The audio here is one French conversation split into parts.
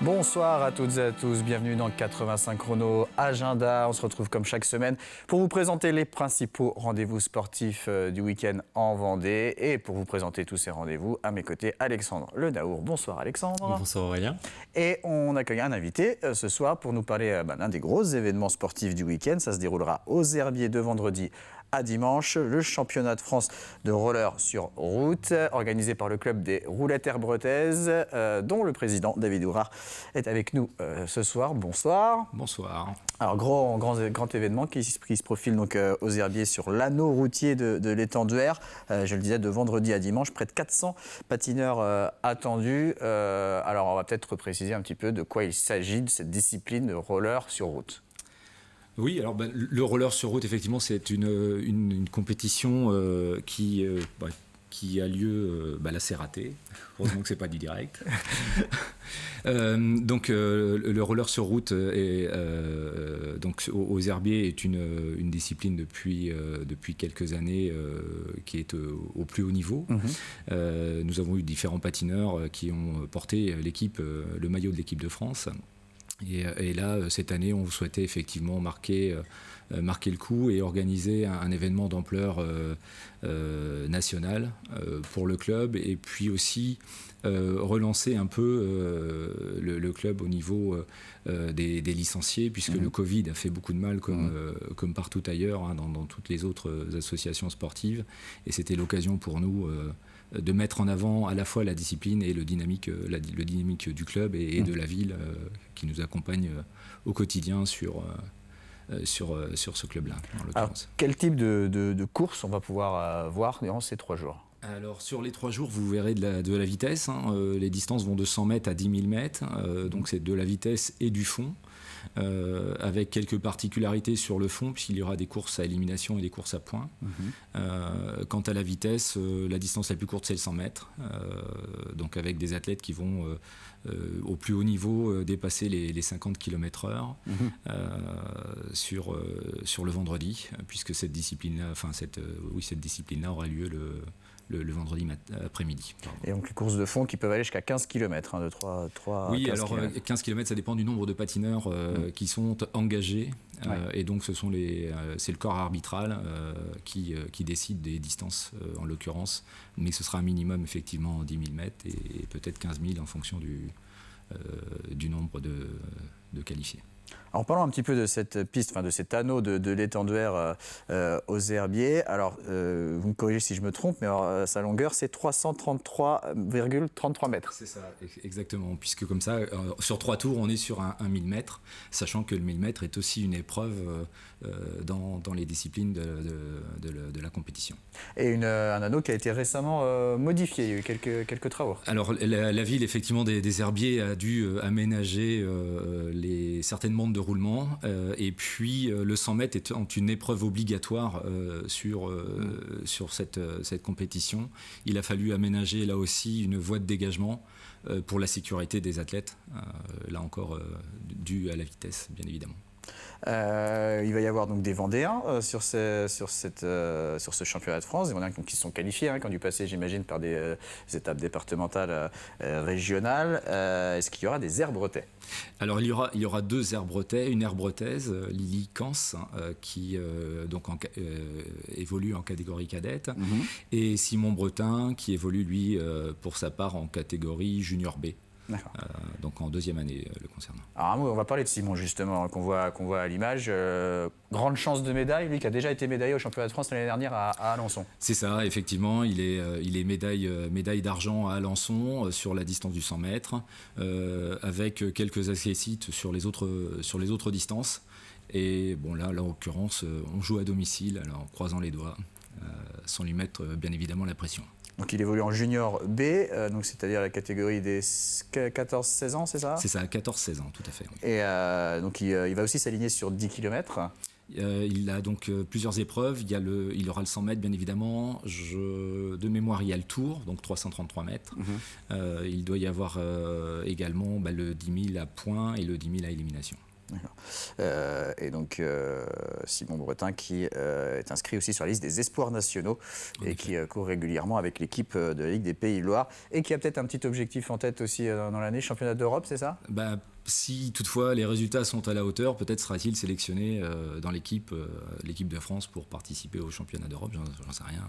Bonsoir à toutes et à tous, bienvenue dans 85 Chrono Agenda. On se retrouve comme chaque semaine pour vous présenter les principaux rendez-vous sportifs du week-end en Vendée. Et pour vous présenter tous ces rendez-vous, à mes côtés, Alexandre Le Daour. Bonsoir Alexandre. Bonsoir Aurélien. Et on accueille un invité ce soir pour nous parler d'un des gros événements sportifs du week-end. Ça se déroulera aux Herbiers de vendredi à dimanche, le championnat de France de roller sur route, organisé par le club des roulettes herbretaises, dont le président David Ourard est avec nous ce soir. Bonsoir. Bonsoir. Alors, grand événement qui se profile donc aux Herbiers sur l'anneau routier de l'étang de Her. Je le disais, de vendredi à dimanche, près de 400 patineurs attendus. Alors, on va peut-être préciser un petit peu de quoi il s'agit de cette discipline de roller sur route. Oui, alors le roller sur route, effectivement, c'est une compétition qui a lieu, là c'est raté, heureusement que c'est pas du direct. Donc le roller sur route donc aux Herbiers est une discipline depuis quelques années qui est au plus haut niveau. Nous avons eu différents patineurs qui ont porté le maillot de l'équipe de France. Et là, cette année, on souhaitait effectivement marquer le coup et organiser un événement d'ampleur nationale pour le club, et puis aussi relancer un peu le club au niveau des licenciés, puisque le Covid a fait beaucoup de mal comme partout ailleurs, hein, dans toutes les autres associations sportives, et c'était l'occasion pour nous de mettre en avant à la fois la discipline et le dynamique du club et de la ville qui nous accompagne au quotidien sur ce club-là, en l'occurrence. Alors, quel type de course on va pouvoir voir durant ces 3 jours ? Alors, sur les 3 jours, vous verrez de la vitesse. Hein. Les distances vont de 100 mètres à 10 000 mètres. Donc, c'est de la vitesse et du fond. Avec quelques particularités sur le fond, puisqu'il y aura des courses à élimination et des courses à points. Quant à la vitesse, la distance la plus courte, c'est le 100 mètres. Donc, avec des athlètes qui vont au plus haut niveau dépasser les 50 km/h sur le vendredi, puisque cette discipline-là aura lieu le vendredi après-midi. Et donc les courses de fond qui peuvent aller jusqu'à 15 km, de 3 oui, 15 alors km. 15 km, ça dépend du nombre de patineurs qui sont engagés. Et donc c'est le corps arbitral qui décide des distances, en l'occurrence. Mais ce sera un minimum, effectivement, 10 000 mètres et peut-être 15 000 en fonction du nombre de qualifiés. Alors, parlons un petit peu de cette piste, de cet anneau de l'étang de Her aux Herbiers. Alors, vous me corrigez si je me trompe, mais alors, sa longueur, c'est 333,33 mètres. C'est ça, exactement. Puisque comme ça, sur 3 tours, on est sur un 1000 mètres, sachant que le 1000 mètres est aussi une épreuve dans les disciplines de la compétition. Et un anneau qui a été récemment modifié, il y a eu quelques travaux. Alors, la ville, effectivement, des Herbiers a dû aménager certaines montres de roulement, et puis le 100 mètres étant une épreuve obligatoire sur cette compétition, il a fallu aménager là aussi une voie de dégagement pour la sécurité des athlètes, là encore dû à la vitesse, bien évidemment. Il va y avoir donc des Vendéens sur ce championnat de France, des Vendéens qui sont qualifiés, qui ont dû passer, j'imagine, par des étapes départementales, régionales. Est-ce qu'il y aura des Herbrettais ? Alors il y aura 2 Herbrettais, une Herbrettaise, Lily Kans, qui évolue en catégorie cadette, et Simon Bretin, qui évolue lui pour sa part en catégorie junior B. Donc en 2e année le concernant. Alors on va parler de Simon justement, qu'on voit à l'image. Grande chance de médaille, lui qui a déjà été médaillé au championnat de France l'année dernière à Alençon. C'est ça, effectivement, il est médaille d'argent à Alençon sur la distance du 100 mètres, avec quelques accessites sur les autres distances. Et bon là en l'occurrence, on joue à domicile, alors en croisant les doigts, sans lui mettre bien évidemment la pression. Donc il évolue en junior B, donc c'est-à-dire la catégorie des 14-16 ans, c'est ça ? C'est ça, 14-16 ans, tout à fait. Oui. Et donc il va aussi s'aligner sur 10 km. Il a donc plusieurs épreuves. Il aura le 100 mètres, bien évidemment. De mémoire, il y a le tour, donc 333 mètres. Il doit y avoir également le 10 000 à points et le 10 000 à élimination. Et donc Simon Bretin qui est inscrit aussi sur la liste des espoirs nationaux et qui court régulièrement avec l'équipe de la Ligue des Pays de Loire et qui a peut-être un petit objectif en tête aussi dans l'année, championnat d'Europe, c'est ça ? Si toutefois les résultats sont à la hauteur, peut-être sera-t-il sélectionné dans l'équipe de France pour participer au championnat d'Europe, j'en sais rien.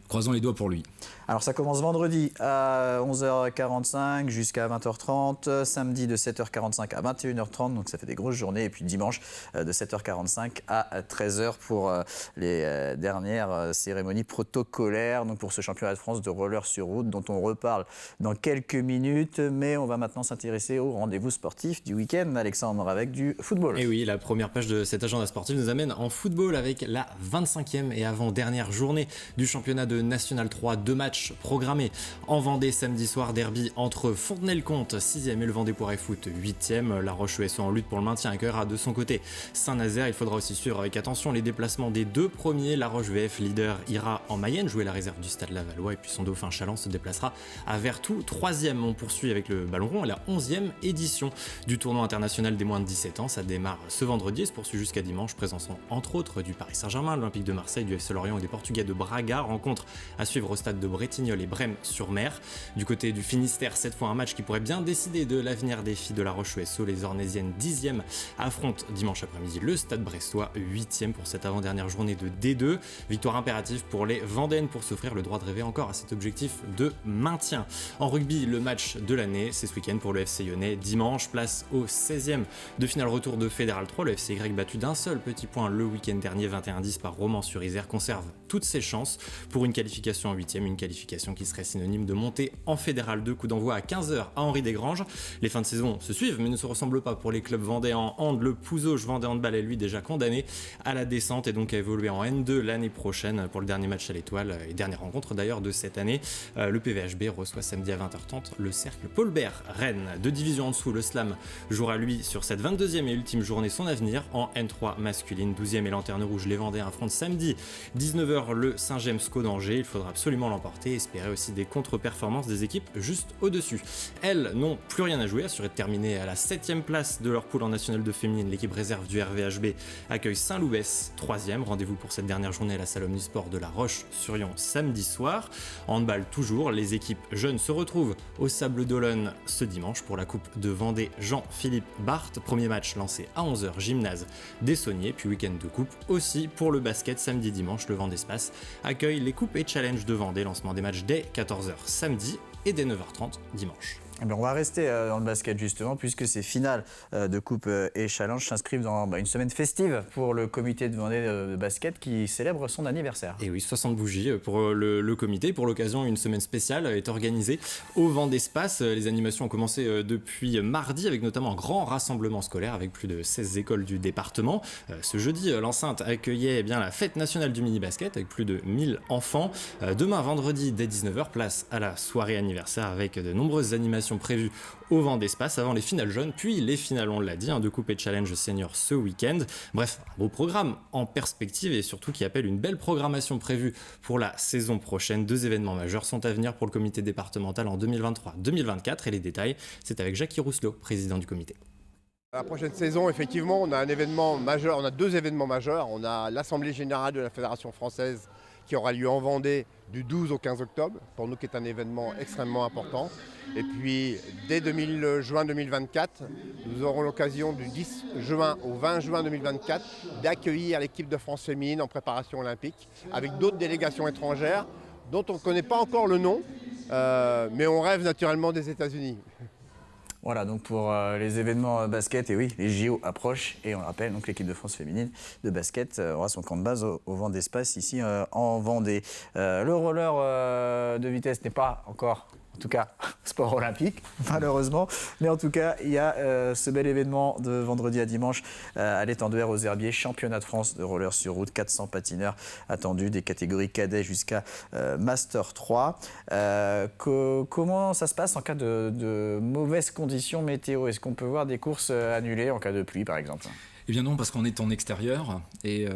Croisons les doigts pour lui. Alors ça commence vendredi à 11h45 jusqu'à 20h30, samedi de 7h45 à 21h30, donc ça fait des grosses journées, et puis dimanche de 7h45 à 13h pour les dernières cérémonies protocolaires, donc pour ce championnat de France de roller sur route dont on reparle dans quelques minutes, mais on va maintenant s'intéresser au rendez-vous sportif du week-end, Alexandre, avec du football. Et oui, la première page de cet agenda sportif nous amène en football avec la 25e et avant-dernière journée du championnat de National 3, 2 matchs programmés en Vendée samedi soir, derby entre Fontenay-le-Comte 6e et le Vendée Poiré Foot 8e. La Roche-ESO en lutte pour le maintien accueillera de son côté Saint-Nazaire. Il faudra aussi suivre avec attention les déplacements des 2 premiers. La Roche-VF, leader, ira en Mayenne jouer la réserve du Stade Lavallois et puis son dauphin Chalon se déplacera à Vertou 3e. On poursuit avec le ballon rond à la 11e édition du tournoi international des moins de 17 ans. Ça démarre ce vendredi et se poursuit jusqu'à dimanche. Présence entre autres du Paris Saint-Germain, l'Olympique de Marseille, du FC Lorient et des Portugais de Braga. Rencontre à suivre au stade de Bretignolles et Brême-sur-Mer. Du côté du Finistère, cette fois un match qui pourrait bien décider de l'avenir des filles de la Roche-ESO. Les Ornésiennes 10e affrontent dimanche après-midi le stade brestois 8e pour cette avant-dernière journée de D2. Victoire impérative pour les Vendéennes pour s'offrir le droit de rêver encore à cet objectif de maintien. En rugby, le match de l'année, c'est ce week-end pour le FC Lyonnais. Dimanche, place au 16e de finale retour de Fédéral 3. Le FCY battu d'un seul petit point le week-end dernier 21-10 par Romans-sur-Isère conserve toutes ses chances pour une qualification en 8e, une qualification qui serait synonyme de montée en Fédéral 2. Coup d'envoi à 15h à Henri-Desgranges. Les fins de saison se suivent mais ne se ressemblent pas pour les clubs vendéens en hand. Le Pouzauge Vendée Handball est lui déjà condamné à la descente et donc à évoluer en N2 l'année prochaine pour le dernier match à l'Étoile et dernière rencontre d'ailleurs de cette année. Le PVHB reçoit samedi à 20h30 le cercle Paul Bert Rennes. 2 divisions en dessous, le Slam jouera lui sur cette 22e et ultime journée son avenir en N3 masculine. 12e et Lanterne Rouge, les Vendéens affrontent samedi 19h le Saint-James SCO d'Angers. Il faudra absolument l'emporter et espérer aussi des contre-performances des équipes juste au-dessus. Elles n'ont plus rien à jouer, assurées de terminer à la 7e place de leur poule en National 2 féminine. L'équipe réserve du RVHB accueille Saint-Loubès 3e. Rendez-vous pour cette dernière journée à la salle Omnisport de La Roche-sur-Yon samedi soir. En handball toujours, les équipes jeunes se retrouvent au Sable d'Olonne ce dimanche pour la Coupe de Vendée Jean-Philippe Barthes. Premier match lancé à 11h, gymnase des Sauniers, puis week-end de coupe aussi pour le basket. Samedi dimanche, le Vendée Espace accueille les coupes et challenges de Vendée. Lancement des matchs dès 14h samedi et dès 9h30 dimanche. On va rester dans le basket justement puisque ces finales de coupe et challenge s'inscrivent dans une semaine festive pour le comité de Vendée de basket qui célèbre son anniversaire. Et oui, 60 bougies pour le comité. Pour l'occasion, une semaine spéciale est organisée au Vendée Espace. Les animations ont commencé depuis mardi avec notamment un grand rassemblement scolaire avec plus de 16 écoles du département. Ce jeudi, l'enceinte accueillait la fête nationale du mini-basket avec plus de 1000 enfants. Demain, vendredi, dès 19h, place à la soirée anniversaire avec de nombreuses animations prévues au Vendée Espace avant les finales jeunes, puis les finales, on l'a dit, de coupe et de challenge senior ce week-end. Bref, un beau programme en perspective et surtout qui appelle une belle programmation prévue pour la saison prochaine. 2 événements majeurs sont à venir pour le comité départemental en 2023-2024 et les détails, c'est avec Jackie Rousselot, président du comité. La prochaine saison, effectivement, on a un événement majeur, on a 2 événements majeurs. On a l'Assemblée générale de la Fédération française qui aura lieu en Vendée du 12 au 15 octobre, pour nous qui est un événement extrêmement important. Et puis dès juin 2024, nous aurons l'occasion du 10 juin au 20 juin 2024 d'accueillir l'équipe de France féminine en préparation olympique avec d'autres délégations étrangères dont on ne connaît pas encore le nom, mais on rêve naturellement des États-Unis. Voilà, donc pour les événements basket, et oui, les JO approchent, et on le rappelle, donc l'équipe de France féminine de basket aura son camp de base au Vendée Espace, ici en Vendée. Le roller de vitesse n'est pas encore, en tout cas, sport olympique, malheureusement, mais en tout cas, il y a ce bel événement de vendredi à dimanche à l'étenduère aux Herbiers, championnat de France de roller sur route, 400 patineurs attendus, des catégories cadets jusqu'à Master 3. Comment ça se passe en cas de mauvaises conditions météo? Est-ce qu'on peut voir des courses annulées en cas de pluie, par exemple? Eh bien non, parce qu'on est en extérieur et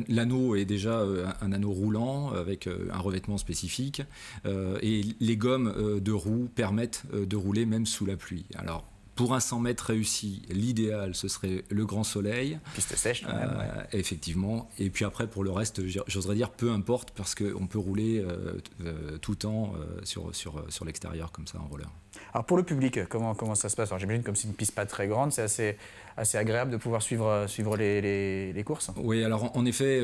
l'anneau est déjà un anneau roulant avec un revêtement spécifique et les gommes de roue permettent de rouler même sous la pluie. Alors, pour un 100 mètres réussi, l'idéal, ce serait le Grand Soleil. Piste sèche, quand même. Effectivement. Et puis après, pour le reste, j'oserais dire peu importe, parce qu'on peut rouler tout le temps sur l'extérieur, comme ça, en roller. Alors pour le public, comment ça se passe? Alors j'imagine comme c'est une piste pas très grande, c'est assez agréable de pouvoir suivre les courses. Oui, alors en effet,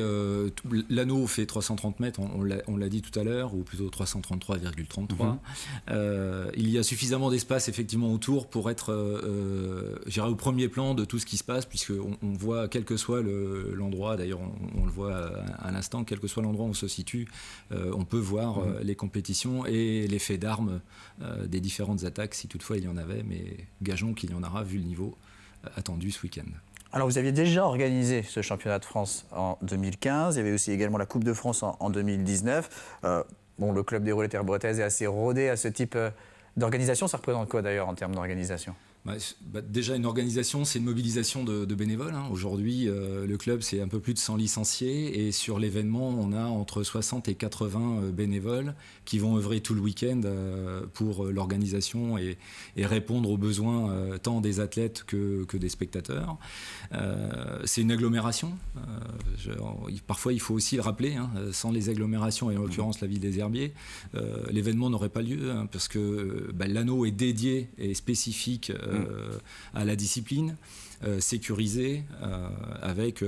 l'anneau fait 330 mètres, on l'a dit tout à l'heure, ou plutôt 333,33. Il y a suffisamment d'espace effectivement autour pour être j'irais au premier plan de tout ce qui se passe, puisqu'on voit, quel que soit l'endroit, d'ailleurs on le voit à l'instant, quel que soit l'endroit où on se situe, on peut voir les compétitions et les faits d'armes des différentes attaques, si toutefois il y en avait, mais gageons qu'il y en aura vu le niveau attendu ce week-end. Alors vous aviez déjà organisé ce championnat de France en 2015, il y avait aussi également la Coupe de France en 2019. Le club des roulettes bretaises est assez rodé à ce type d'organisation. Ça représente quoi d'ailleurs en termes d'organisation? Déjà, une organisation, c'est une mobilisation de bénévoles. Aujourd'hui, le club, c'est un peu plus de 100 licenciés. Et sur l'événement, on a entre 60 et 80 bénévoles qui vont œuvrer tout le week-end pour l'organisation et répondre aux besoins tant des athlètes que des spectateurs. C'est une agglomération. Parfois, il faut aussi le rappeler. Sans les agglomérations, et en l'occurrence la ville des Herbiers, l'événement n'aurait pas lieu, parce que l'anneau est dédié et spécifique à la discipline, sécurisée, avec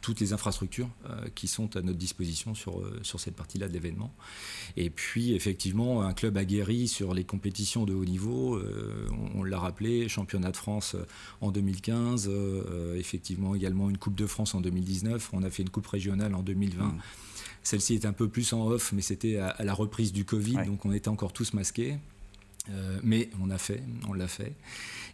toutes les infrastructures qui sont à notre disposition sur cette partie-là de l'événement. Et puis effectivement, un club aguerri sur les compétitions de haut niveau, on l'a rappelé, championnat de France en 2015, effectivement également une Coupe de France en 2019, on a fait une Coupe régionale en 2020. Celle-ci est un peu plus en off, mais c'était à la reprise du Covid, donc on était encore tous masqués. Mais on l'a fait.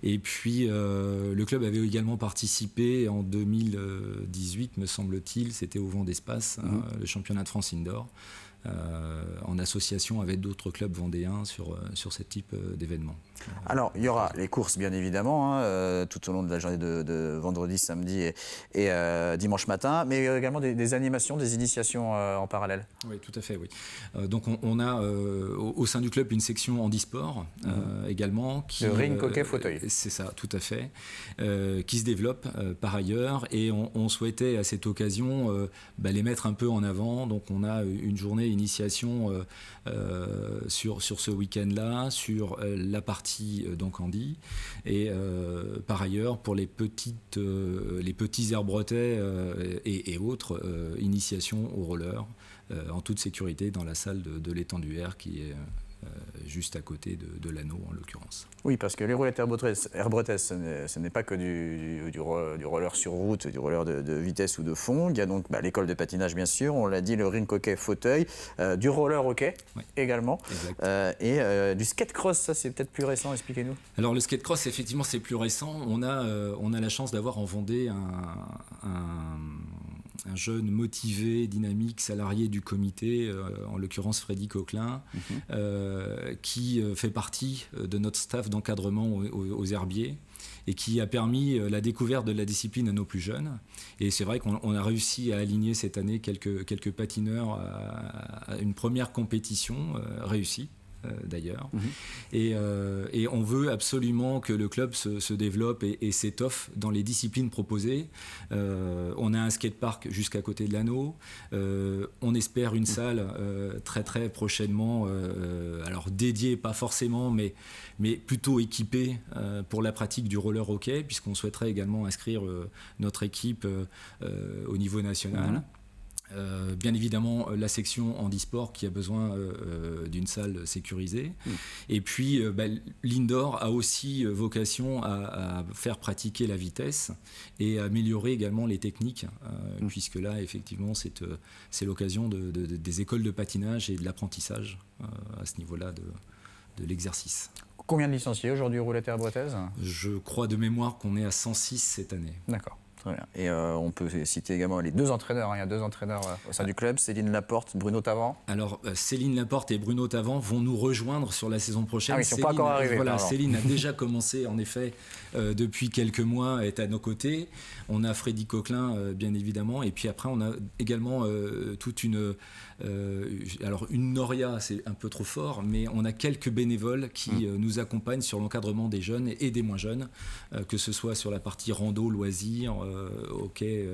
Et puis le club avait également participé en 2018, me semble-t-il, c'était au Vent d'Espace, le championnat de France Indoor, en association avec d'autres clubs vendéens sur ce type d'événement. Alors, il y aura les courses, bien évidemment, tout au long de la journée de vendredi, samedi et dimanche matin, mais également des animations, des initiations en parallèle. Oui, tout à fait, oui. Donc, on a au sein du club une section handisport également. Le ring, hockey, fauteuil. C'est ça, tout à fait, qui se développe par ailleurs, et on souhaitait à cette occasion les mettre un peu en avant. Donc, on a une journée initiation sur ce week-end-là, sur la partie donc handi, et par ailleurs pour les petits Herbretais et autres, initiation au roller en toute sécurité dans la salle de l'étendue air qui est juste à côté de l'anneau en l'occurrence. Oui, parce que les roulettes Herbretais, ce n'est pas que du roller sur route, du roller de vitesse ou de fond. Il y a donc l'école de patinage, bien sûr, on l'a dit, le ring hockey fauteuil, du roller hockey également, et du skate cross, ça c'est peut-être plus récent, expliquez-nous. Alors le skate cross, effectivement, c'est plus récent. On a la chance d'avoir en Vendée un jeune motivé, dynamique, salarié du comité, en l'occurrence Freddy Coquelin, qui fait partie de notre staff d'encadrement aux Herbiers et qui a permis la découverte de la discipline à nos plus jeunes. Et c'est vrai qu'on a réussi à aligner cette année quelques patineurs à une première compétition réussie. D'ailleurs. Et on veut absolument que le club se développe et s'étoffe dans les disciplines proposées. On a un skatepark jusqu'à côté de l'anneau. On espère une salle très très prochainement, alors dédiée, pas forcément, mais plutôt équipée pour la pratique du roller hockey, puisqu'on souhaiterait également inscrire notre équipe au niveau national. Bien évidemment la section handisport qui a besoin d'une salle sécurisée, et puis l'indoor a aussi vocation à faire pratiquer la vitesse et à améliorer également les techniques, puisque là effectivement c'est l'occasion des écoles de patinage et de l'apprentissage à ce niveau-là de l'exercice. Combien de licenciés aujourd'hui roulettes Herbretaises ? Je crois de mémoire qu'on est à 106 cette année. D'accord. Très bien. Et on peut citer également les 2 entraîneurs. Il y a 2 entraîneurs au sein du club, Céline Laporte, Bruno Tavant. Alors, Céline Laporte et Bruno Tavant vont nous rejoindre sur la saison prochaine. Ah oui, ils ne sont pas encore arrivés. Voilà, Céline a déjà commencé, en effet, depuis quelques mois, est à nos côtés. On a Freddy Coquelin, bien évidemment. Et puis après, on a également toute une... alors, une Noria, c'est un peu trop fort, mais on a quelques bénévoles qui nous accompagnent sur l'encadrement des jeunes et des moins jeunes, que ce soit sur la partie rando, loisirs, hockey,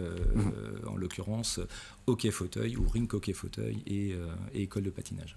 en l'occurrence, hockey fauteuil ou rink hockey fauteuil et école de patinage.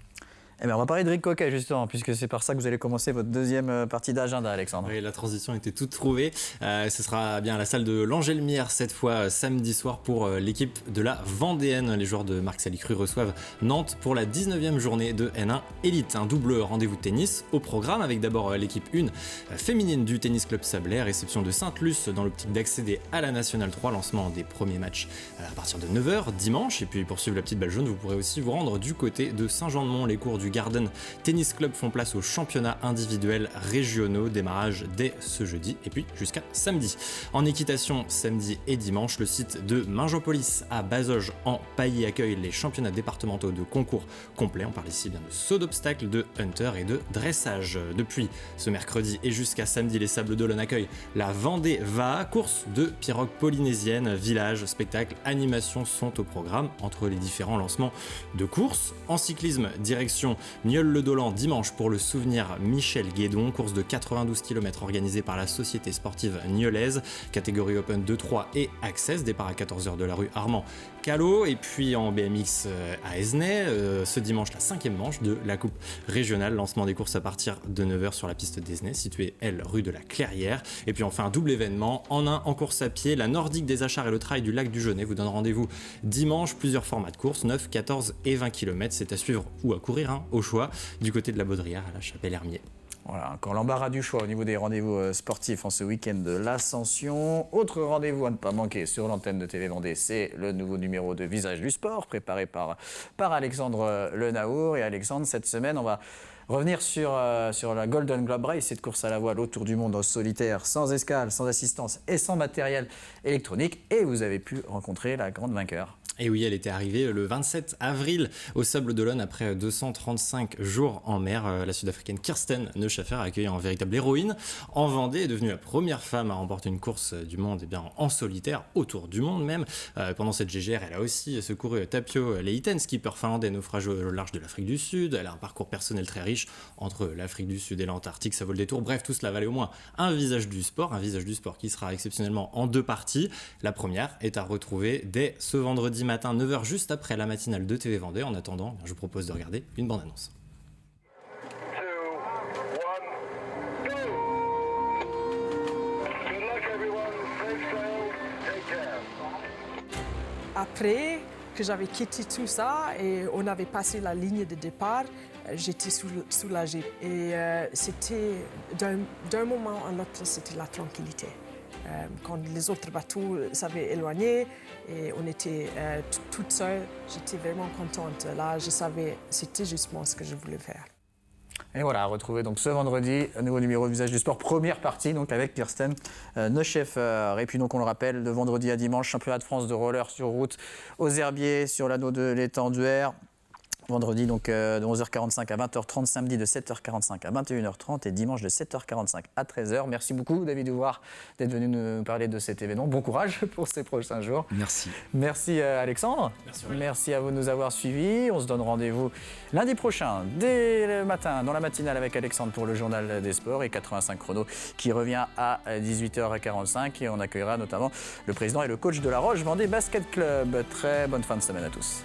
Eh bien, on va parler de rink hockey justement, puisque c'est par ça que vous allez commencer votre deuxième partie d'agenda, Alexandre. Oui, la transition était toute trouvée. Ce sera bien à la salle de l'Angelmière cette fois samedi soir pour l'équipe de la Vendéenne. Les joueurs de Marc Salicru reçoivent Nantes pour la 19e journée de N1 Elite. Un double rendez-vous de tennis au programme avec d'abord l'équipe 1 féminine du Tennis Club Sablé, réception de Sainte-Luce dans l'optique d'accéder à la Nationale 3, lancement des premiers matchs à partir de 9h dimanche. Et puis pour suivre la petite balle jaune, vous pourrez aussi vous rendre du côté de Saint-Jean-de-Mont. Les cours du Garden Tennis Club font place aux championnats individuels régionaux, démarrage dès ce jeudi et puis jusqu'à samedi. En équitation, samedi et dimanche, le site de Minjopolis à Bazoges en Pailly accueille les championnats départementaux de concours complets. On parle ici bien de saut d'obstacles, de hunter et de dressage. Depuis ce mercredi et jusqu'à samedi, les Sables d'Olonne accueillent la Vendée Va, course de pirogue polynésienne, village, spectacle, animation sont au programme entre les différents lancements de courses. En cyclisme, direction Nieul-le-Dolan dimanche pour le souvenir Michel Guédon, course de 92 km organisée par la société sportive niolaise, catégorie Open 2-3 et Access, départ à 14h de la rue Armand Callot. Et puis en BMX à Esnay, ce dimanche la 5e manche de la coupe régionale, lancement des courses à partir de 9h sur la piste d'Esnay, située elle rue de la Clairière. Et puis enfin un double événement en un en course à pied, la Nordique des Achars et le Trail du lac du Genêt vous donnent rendez-vous dimanche, plusieurs formats de course, 9, 14 et 20 km, c'est à suivre ou à courir au choix du côté de la Baudrière à la Chapelle-Hermier. Voilà, encore l'embarras du choix au niveau des rendez-vous sportifs en ce week-end de l'Ascension. Autre rendez-vous à ne pas manquer sur l'antenne de TV Vendée, c'est le nouveau numéro de Visage du Sport préparé par Alexandre Lenaour. Et Alexandre, cette semaine, on va revenir sur la Golden Globe Race, cette course à la voile autour du monde en solitaire, sans escale, sans assistance et sans matériel électronique. Et vous avez pu rencontrer la grande vainqueur. Et oui, elle était arrivée le 27 avril au Sables d'Olonne après 235 jours en mer. La Sud-Africaine Kirsten Neuschaffer a accueilli en véritable héroïne en Vendée, est devenue la première femme à remporter une course du monde en solitaire, autour du monde même. Pendant cette GGR, elle a aussi secouru Tapio Leiten, skipper finlandais naufragé au large de l'Afrique du Sud. Elle a un parcours personnel très riche entre l'Afrique du Sud et l'Antarctique, ça vaut le détour. Bref, tout cela valait au moins un visage du sport qui sera exceptionnellement en 2 parties. La première est à retrouver dès ce vendredi matin 9h, juste après la matinale de TV Vendée. En attendant, je vous propose de regarder une bande-annonce. Après que j'avais quitté tout ça et on avait passé la ligne de départ, j'étais soulagée. Et c'était d'un moment à l'autre, c'était la tranquillité. Quand les autres bateaux s'avaient éloigné et on était toute seule, j'étais vraiment contente. Là, je savais, c'était justement ce que je voulais faire. Et voilà, à retrouver donc ce vendredi, un nouveau numéro de Visage du Sport, première partie donc avec Kirsten Neuschaffer. Et puis donc on le rappelle, de vendredi à dimanche, championnat de France de roller sur route aux Herbiers sur l'anneau de l'étang d'Huer. Vendredi donc de 11h45 à 20h30, samedi de 7h45 à 21h30 et dimanche de 7h45 à 13h. Merci beaucoup David Ouvrard d'être venu nous parler de cet événement. Bon courage pour ces prochains jours. Merci. Merci Alexandre. Merci à vous de nous avoir suivis. On se donne rendez-vous lundi prochain dès le matin dans la matinale avec Alexandre pour le journal des sports et 85 chrono qui revient à 18h45 et on accueillera notamment le président et le coach de la Roche Vendée Basket Club. Très bonne fin de semaine à tous.